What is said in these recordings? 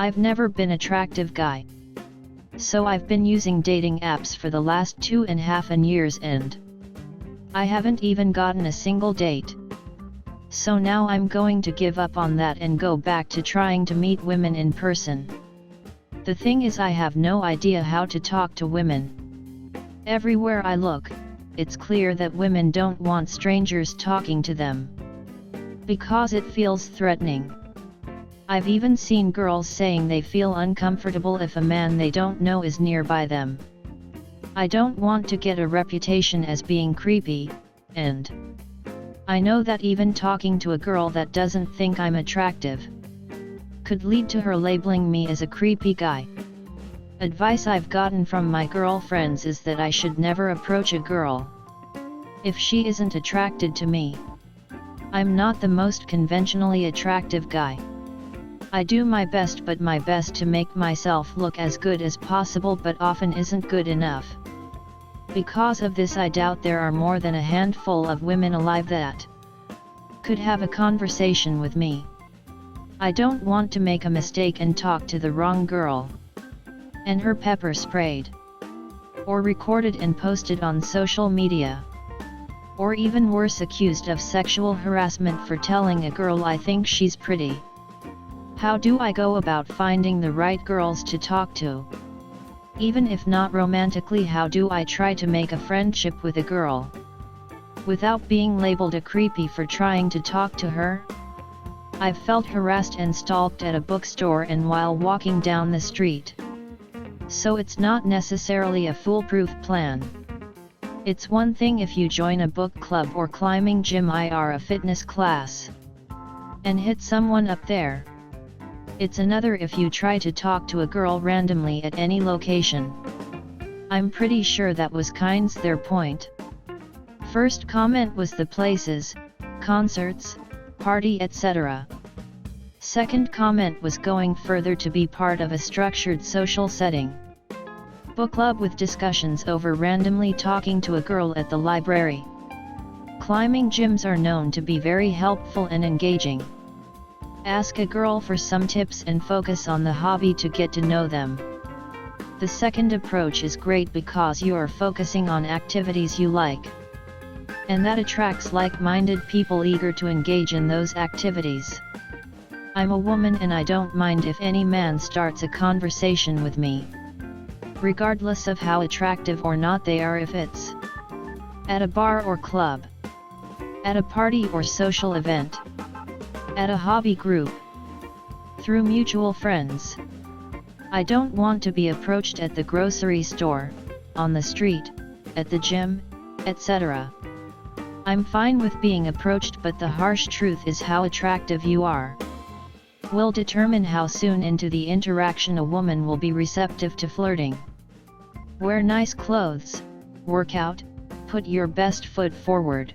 I've never been attractive guy. So I've been using dating apps for the last 2.5 years and I haven't even gotten a single date. So now I'm going to give up on that and go back to trying to meet women in person. The thing is, I have no idea how to talk to women. Everywhere I look, it's clear that women don't want strangers talking to them, because it feels threatening. I've even seen girls saying they feel uncomfortable if a man they don't know is nearby them. I don't want to get a reputation as being creepy, and I know that even talking to a girl that doesn't think I'm attractive could lead to her labeling me as a creepy guy. Advice I've gotten from my girlfriends is that I should never approach a girl if she isn't attracted to me. I'm not the most conventionally attractive guy. I do my best to make myself look as good as possible, but often isn't good enough. Because of this, I doubt there are more than a handful of women alive that could have a conversation with me. I don't want to make a mistake and talk to the wrong girl, and her pepper sprayed, or recorded and posted on social media, or even worse, accused of sexual harassment for telling a girl I think she's pretty. How do I go about finding the right girls to talk to? Even if not romantically, how do I try to make a friendship with a girl without being labeled a creepy for trying to talk to her? I've felt harassed and stalked at a bookstore and while walking down the street. So it's not necessarily a foolproof plan. It's one thing if you join a book club or climbing gym or a fitness class and hit someone up there. It's another if you try to talk to a girl randomly at any location. I'm pretty sure that was kinds their point. First comment was the places, concerts, party, etc. Second comment was going further to be part of a structured social setting. Book club with discussions over randomly talking to a girl at the library. Climbing gyms are known to be very helpful and engaging. Ask a girl for some tips and focus on the hobby to get to know them. The second approach is great because you are focusing on activities you like, and that attracts like-minded people eager to engage in those activities. I'm a woman and I don't mind if any man starts a conversation with me, regardless of how attractive or not they are, if it's at a bar or club, at a party or social event, at a hobby group, through mutual friends. I don't want to be approached at the grocery store, on the street, at the gym, etc. I'm fine with being approached, but the harsh truth is how attractive you are will determine how soon into the interaction a woman will be receptive to flirting. Wear nice clothes, work out, put your best foot forward.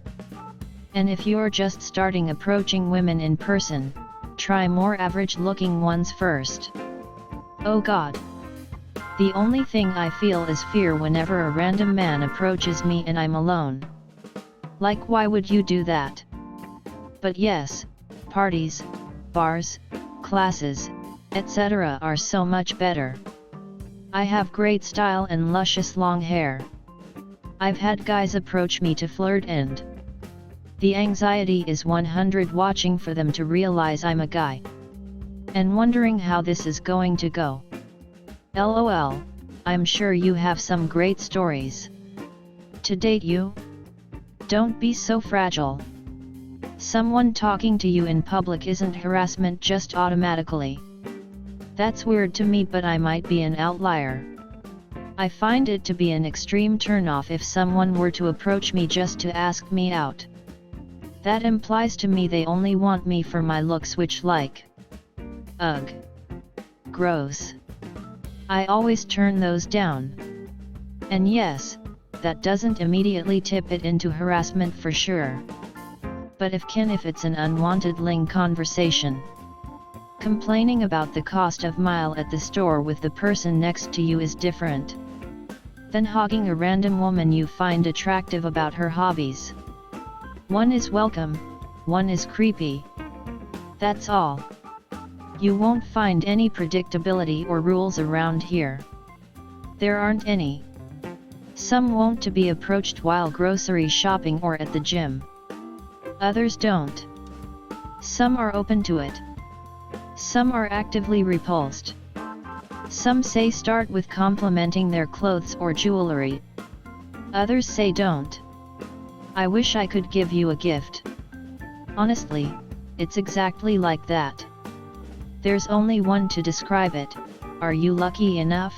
And if you're just starting approaching women in person, try more average-looking ones first. Oh God! The only thing I feel is fear whenever a random man approaches me and I'm alone. Like, why would you do that? But yes, parties, bars, classes, etc. are so much better. I have great style and luscious long hair. I've had guys approach me to flirt and the anxiety is 100 watching for them to realize I'm a guy, and wondering how this is going to go. LOL, I'm sure you have some great stories to date you. Don't be so fragile. Someone talking to you in public isn't harassment just automatically. That's weird to me, but I might be an outlier. I find it to be an extreme turnoff if someone were to approach me just to ask me out. That implies to me they only want me for my looks, which, like, ugh, gross. I always turn those down. And yes, that doesn't immediately tip it into harassment for sure. But if it's an unwanted link conversation, complaining about the cost of mile at the store with the person next to you is different than hogging a random woman you find attractive about her hobbies. One is welcome, one is creepy. That's all. You won't find any predictability or rules around here. There aren't any. Some won't to be approached while grocery shopping or at the gym. Others don't. Some are open to it. Some are actively repulsed. Some say start with complimenting their clothes or jewelry. Others say don't. I wish I could give you a gift. Honestly, it's exactly like that. There's only one to describe it. Are you lucky enough?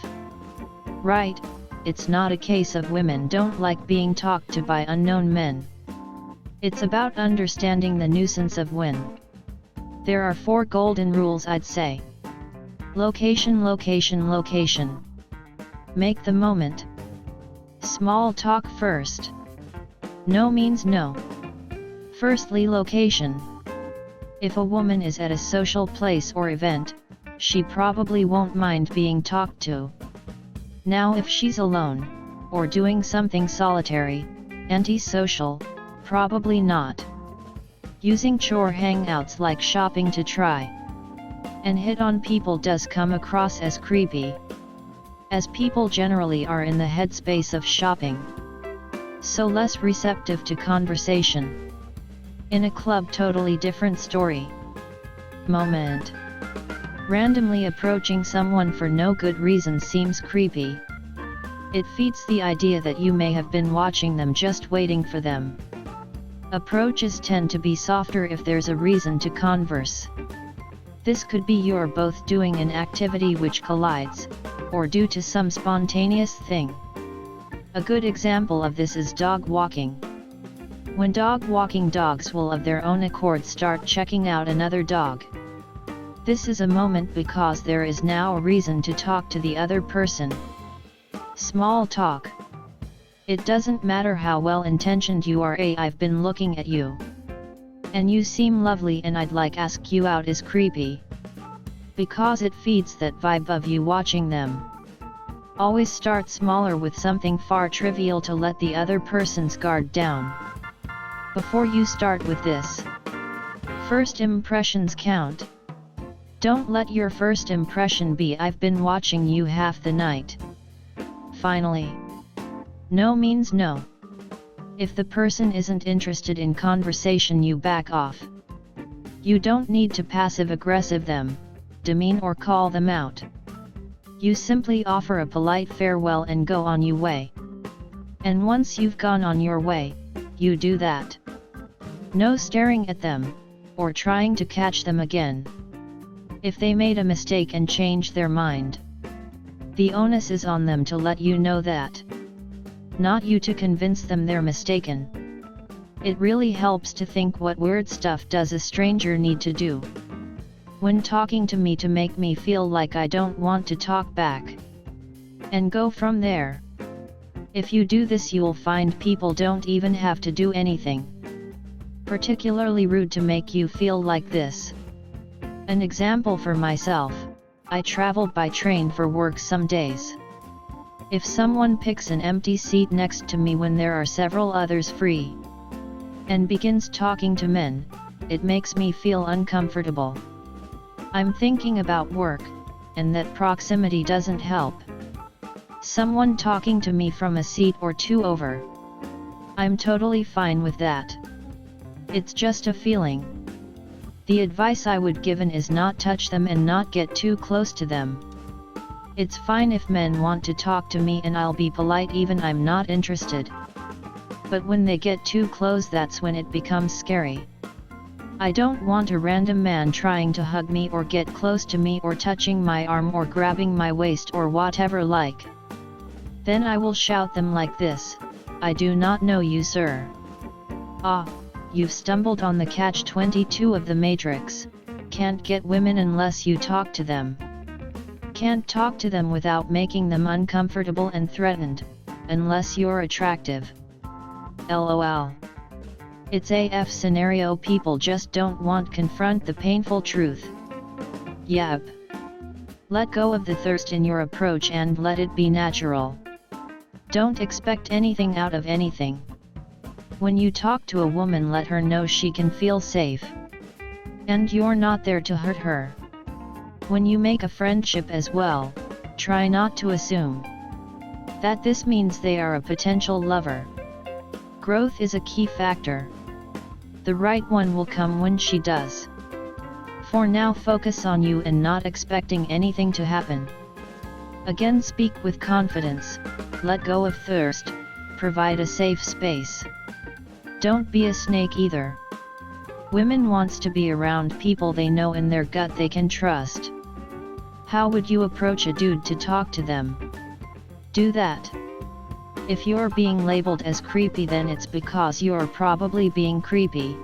Right, it's not a case of women don't like being talked to by unknown men. It's about understanding the nuisance of when. There are 4 golden rules I'd say. Location, location, location. Make the moment. Small talk first. No means no. Firstly, location. If a woman is at a social place or event, she probably won't mind being talked to. Now if she's alone, or doing something solitary, antisocial, probably not. Using chore hangouts like shopping to try and hit on people does come across as creepy, as people generally are in the headspace of shopping, so less receptive to conversation. In a club, totally different story. Moment. Randomly approaching someone for no good reason seems creepy. It feeds the idea that you may have been watching them, just waiting for them. Approaches tend to be softer if there's a reason to converse. This could be you're both doing an activity which collides, or due to some spontaneous thing. A good example of this is dog walking. When dog walking, dogs will of their own accord start checking out another dog. This is a moment because there is now a reason to talk to the other person. Small talk. It doesn't matter how well intentioned you are. I've been looking at you, and you seem lovely and I'd like ask you out is creepy, because it feeds that vibe of you watching them. Always start smaller with something far trivial to let the other person's guard down. Before you start with this, first impressions count. Don't let your first impression be I've been watching you half the night. Finally, no means no. If the person isn't interested in conversation, you back off. You don't need to passive-aggressive them, demean or call them out. You simply offer a polite farewell and go on your way. And once you've gone on your way, you do that. No staring at them, or trying to catch them again. If they made a mistake and changed their mind, the onus is on them to let you know that. Not you to convince them they're mistaken. It really helps to think, what weird stuff does a stranger need to do when talking to me to make me feel like I don't want to talk back? And go from there. If you do this, you'll find people don't even have to do anything particularly rude to make you feel like this. An example for myself: I travel by train for work some days. If someone picks an empty seat next to me when there are several others free, and begins talking to men, it makes me feel uncomfortable. I'm thinking about work, and that proximity doesn't help. Someone talking to me from a seat or 2 over, I'm totally fine with that. It's just a feeling. The advice I would given is not touch them and not get too close to them. It's fine if men want to talk to me and I'll be polite even I'm not interested. But when they get too close, that's when it becomes scary. I don't want a random man trying to hug me or get close to me or touching my arm or grabbing my waist or whatever like. Then I will shout them like this: I do not know you, sir. Ah, you've stumbled on the catch-22 of the Matrix. Can't get women unless you talk to them. Can't talk to them without making them uncomfortable and threatened, unless you're attractive. LOL. It's AF scenario. People just don't want confront the painful truth. Yep. Let go of the thirst in your approach and let it be natural. Don't expect anything out of anything. When you talk to a woman, let her know she can feel safe. And you're not there to hurt her. When you make a friendship as well, try not to assume that this means they are a potential lover. Growth is a key factor. The right one will come when she does. For now, focus on you and not expecting anything to happen. Again, speak with confidence, let go of thirst, provide a safe space. Don't be a snake either. Women wants to be around people they know in their gut they can trust. How would you approach a dude to talk to them? Do that. If you're being labeled as creepy, then it's because you're probably being creepy.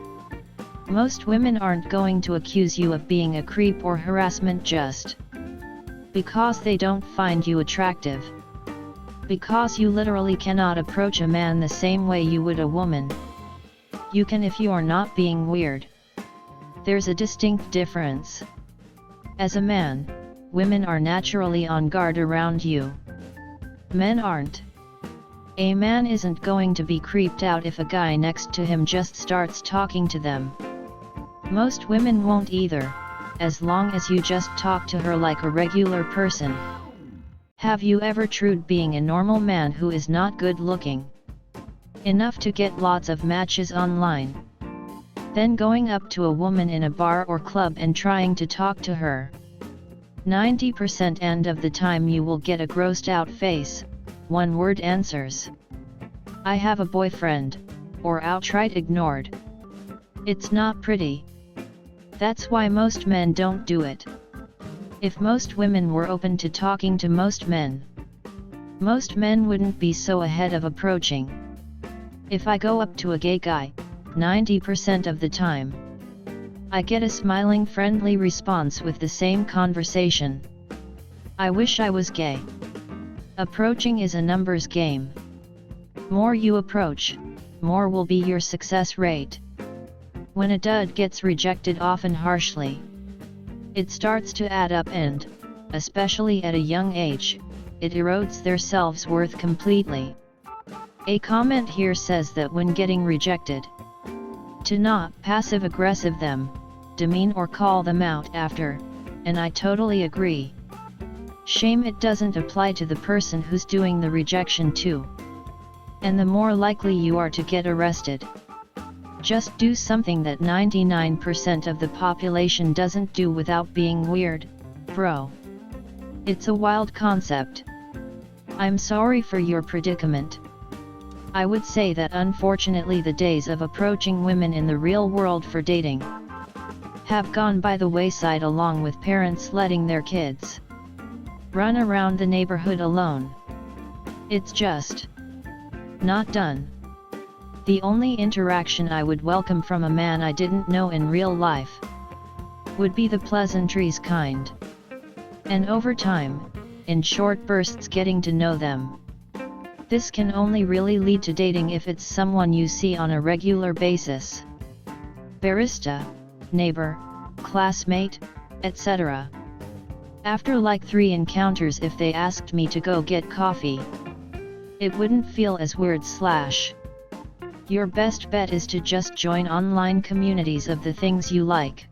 Most women aren't going to accuse you of being a creep or harassment just because they don't find you attractive. Because you literally cannot approach a man the same way you would a woman. You can if you're not being weird. There's a distinct difference. As a man, women are naturally on guard around you. Men aren't. A man isn't going to be creeped out if a guy next to him just starts talking to them. Most women won't either, as long as you just talk to her like a regular person. Have you ever tried being a normal man who is not good looking enough to get lots of matches online, then going up to a woman in a bar or club and trying to talk to her? 90% and of the time you will get a grossed out face, one-word answers. I have a boyfriend, or outright ignored. It's not pretty. That's why most men don't do it. If most women were open to talking to most men wouldn't be so ahead of approaching. If I go up to a gay guy, 90% of the time, I get a smiling friendly response with the same conversation. I wish I was gay. Approaching is a numbers game. More you approach, more will be your success rate. When a dud gets rejected, often harshly, it starts to add up and, especially at a young age, it erodes their self-worth completely. A comment here says that when getting rejected, to not passive-aggressive them, demean or call them out after, and I totally agree. Shame it doesn't apply to the person who's doing the rejection too. And the more likely you are to get arrested. Just do something that 99% of the population doesn't do without being weird, bro. It's a wild concept. I'm sorry for your predicament. I would say that unfortunately the days of approaching women in the real world for dating have gone by the wayside, along with parents letting their kids run around the neighborhood alone. It's just not done. The only interaction I would welcome from a man I didn't know in real life would be the pleasantries kind. And over time, in short bursts, getting to know them. This can only really lead to dating if it's someone you see on a regular basis. Barista, neighbor, classmate, etc. After like 3 encounters, if they asked me to go get coffee, it wouldn't feel as weird. Your best bet is to just join online communities of the things you like.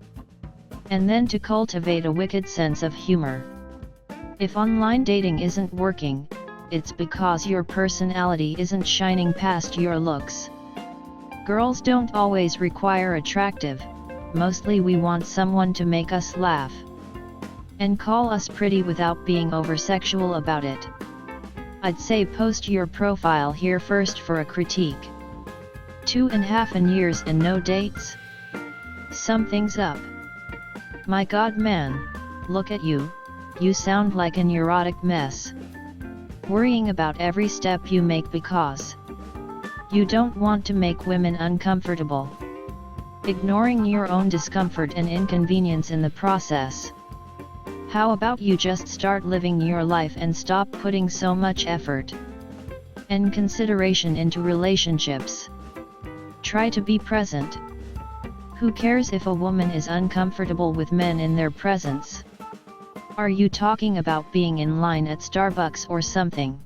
And then to cultivate a wicked sense of humor. If online dating isn't working, it's because your personality isn't shining past your looks. Girls don't always require attractive, mostly we want someone to make us laugh and call us pretty without being over-sexual about it. I'd say post your profile here first for a critique. 2.5 years and no dates? Something's up. My god, man, look at you, you sound like a neurotic mess. Worrying about every step you make because you don't want to make women uncomfortable. Ignoring your own discomfort and inconvenience in the process. How about you just start living your life and stop putting so much effort and consideration into relationships? Try to be present. Who cares if a woman is uncomfortable with men in their presence? Are you talking about being in line at Starbucks or something?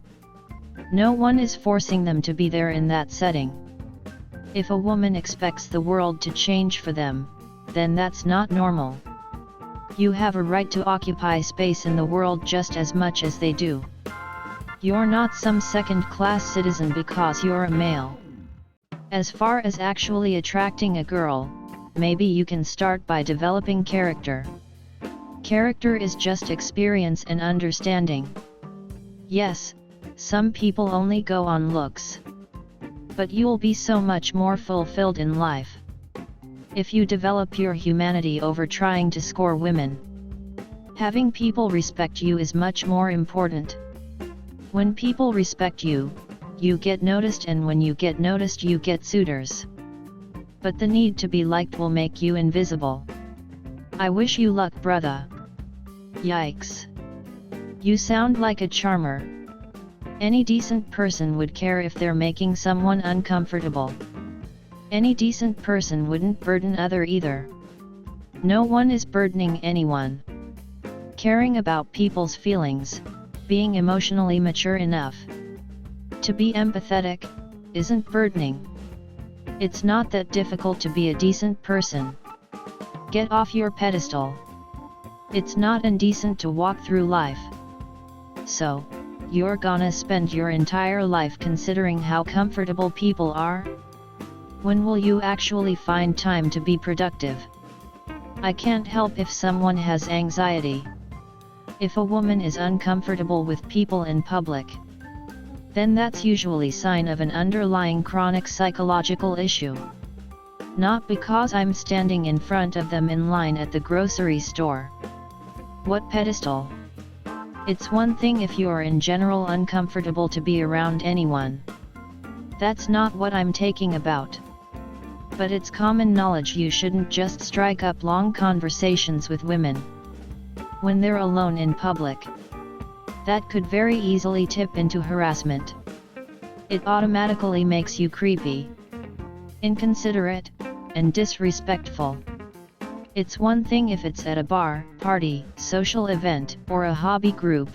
No one is forcing them to be there in that setting. If a woman expects the world to change for them, then that's not normal. You have a right to occupy space in the world just as much as they do. You're not some second-class citizen because you're a male. As far as actually attracting a girl, maybe you can start by developing character. Character is just experience and understanding. Yes, some people only go on looks. But you'll be so much more fulfilled in life if you develop your humanity over trying to score women. Having people respect you is much more important. When people respect you, you get noticed, and when you get noticed you get suitors. But the need to be liked will make you invisible. I wish you luck, brother. Yikes. You sound like a charmer. Any decent person would care if they're making someone uncomfortable. Any decent person wouldn't burden other either. No one is burdening anyone. Caring about people's feelings, being emotionally mature enough to be empathetic, isn't burdening. It's not that difficult to be a decent person. Get off your pedestal. It's not indecent to walk through life. So, you're gonna spend your entire life considering how comfortable people are? When will you actually find time to be productive? I can't help if someone has anxiety. If a woman is uncomfortable with people in public, then that's usually sign of an underlying chronic psychological issue. Not because I'm standing in front of them in line at the grocery store. What pedestal? It's one thing if you're in general uncomfortable to be around anyone. That's not what I'm talking about. But it's common knowledge you shouldn't just strike up long conversations with women when they're alone in public. That could very easily tip into harassment. It automatically makes you creepy, inconsiderate, and disrespectful. It's one thing if it's at a bar, party, social event, or a hobby group.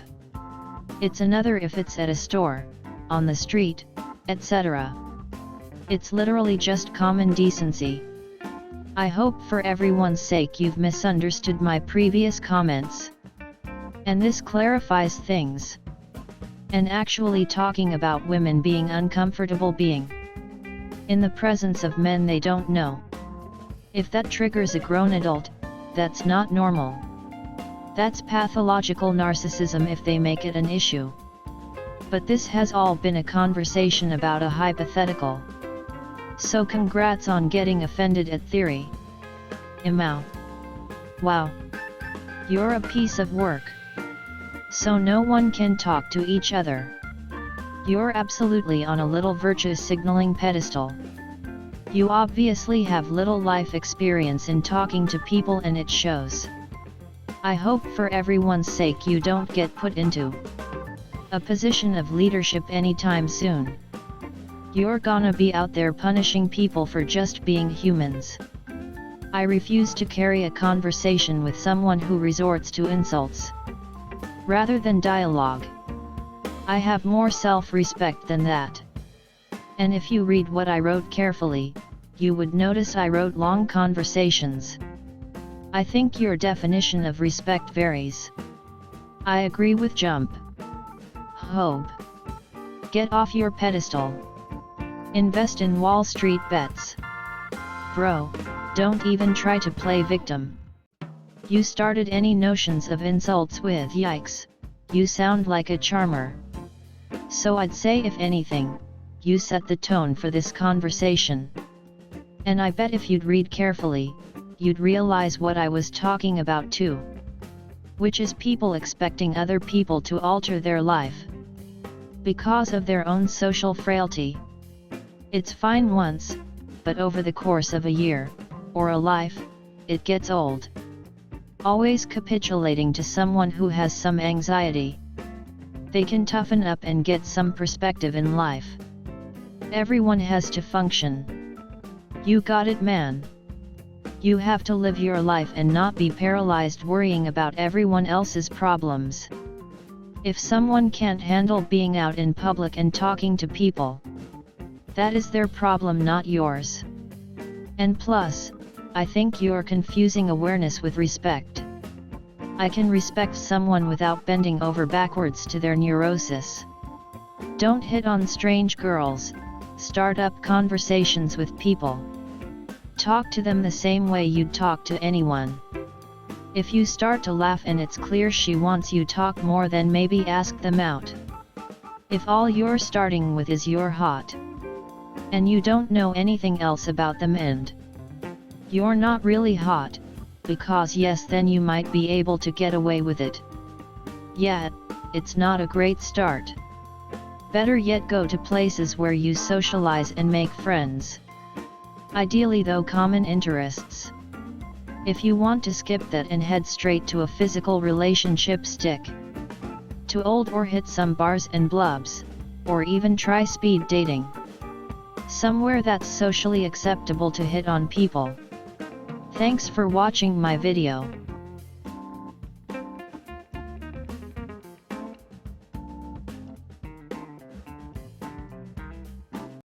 It's another if it's at a store, on the street, etc. It's literally just common decency. I hope for everyone's sake you've misunderstood my previous comments. And this clarifies things. And actually talking about women being uncomfortable being in the presence of men they don't know. If that triggers a grown adult, that's not normal. That's pathological narcissism if they make it an issue. But this has all been a conversation about a hypothetical. So congrats on getting offended at theory. Imau. Wow. You're a piece of work. So no one can talk to each other. You're absolutely on a little virtue signaling pedestal. You obviously have little life experience in talking to people, and it shows. I hope for everyone's sake you don't get put into a position of leadership anytime soon. You're gonna be out there punishing people for just being humans. I refuse to carry a conversation with someone who resorts to insults rather than dialogue. I have more self-respect than that. And if you read what I wrote carefully, you would notice I wrote long conversations. I think your definition of respect varies. I agree with Jump. Hope. Get off your pedestal. Invest in Wall Street bets. Bro, don't even try to play victim. You started any notions of insults with yikes. You sound like a charmer. So I'd say if anything, you set the tone for this conversation. And I bet if you'd read carefully, you'd realize what I was talking about too. Which is people expecting other people to alter their life because of their own social frailty. It's fine once, but over the course of a year, or a life, it gets old. Always capitulating to someone who has some anxiety. They can toughen up and get some perspective in life. Everyone has to function. You got it, man. You have to live your life and not be paralyzed worrying about everyone else's problems. If someone can't handle being out in public and talking to people, that is their problem, not yours. And plus, I think you're confusing awareness with respect. I can respect someone without bending over backwards to their neurosis. Don't hit on strange girls, start up conversations with people. Talk to them the same way you'd talk to anyone. If you start to laugh and it's clear she wants you talk more, then maybe ask them out. If all you're starting with is you're hot, and you don't know anything else about them and you're not really hot, because yes, then you might be able to get away with it. Yet, it's not a great start. Better yet, go to places where you socialize and make friends. Ideally though, common interests. If you want to skip that and head straight to a physical relationship, stick to old or hit some bars and blubs, or even try speed dating. Somewhere that's socially acceptable to hit on people. Thanks for watching my video.